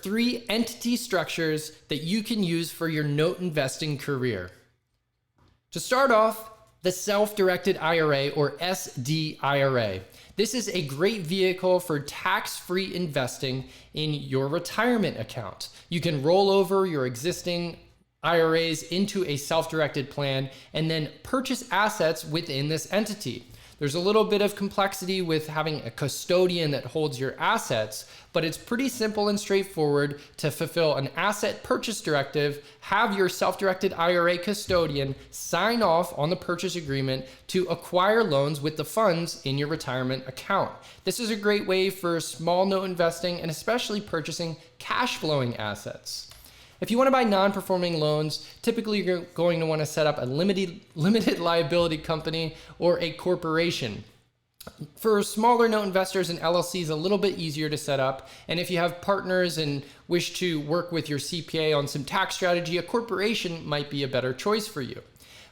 3 entity structures that you can use for your note investing career. To start off, the self-directed IRA or SDIRA. This is a great vehicle for tax-free investing in your retirement account. You can roll over your existing IRAs into a self-directed plan and then purchase assets within this entity. There's a little bit of complexity with having a custodian that holds your assets, but it's pretty simple and straightforward to fulfill an asset purchase directive, have your self-directed IRA custodian sign off on the purchase agreement to acquire loans with the funds in your retirement account. This is a great way for small note investing and especially purchasing cash flowing assets. If you want to buy non-performing loans, typically you're going to want to set up a limited liability company or a corporation. For smaller note investors and LLCs, a little bit easier to set up. And if you have partners and wish to work with your CPA on some tax strategy, a corporation might be a better choice for you.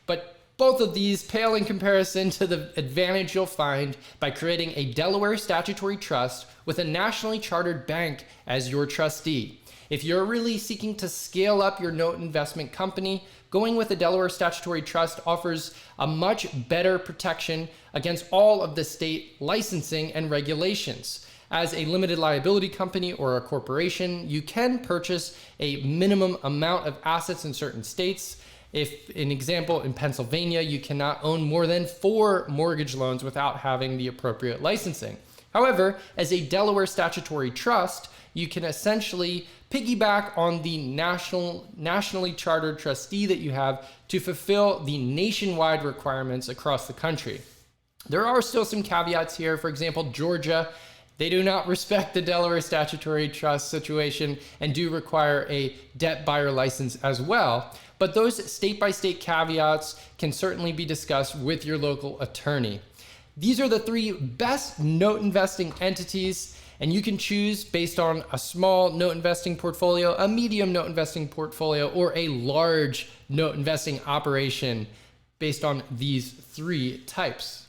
But both of these pale in comparison to the advantage you'll find by creating a Delaware statutory trust with a nationally chartered bank as your trustee. If you're really seeking to scale up your note investment company, going with a Delaware statutory trust offers a much better protection against all of the state licensing and regulations. As a limited liability company or a corporation, you can purchase a minimum amount of assets in certain states. If, an example, in Pennsylvania, you cannot own more than 4 mortgage loans without having the appropriate licensing. However, as a Delaware statutory trust, you can essentially piggyback on the nationally chartered trustee that you have to fulfill the nationwide requirements across the country. There are still some caveats here. For example, Georgia, they do not respect the Delaware statutory trust situation and do require a debt buyer license as well. But those state-by-state caveats can certainly be discussed with your local attorney. These are the 3 best note investing entities, and you can choose based on a small note investing portfolio, a medium note investing portfolio, or a large note investing operation based on these 3 types.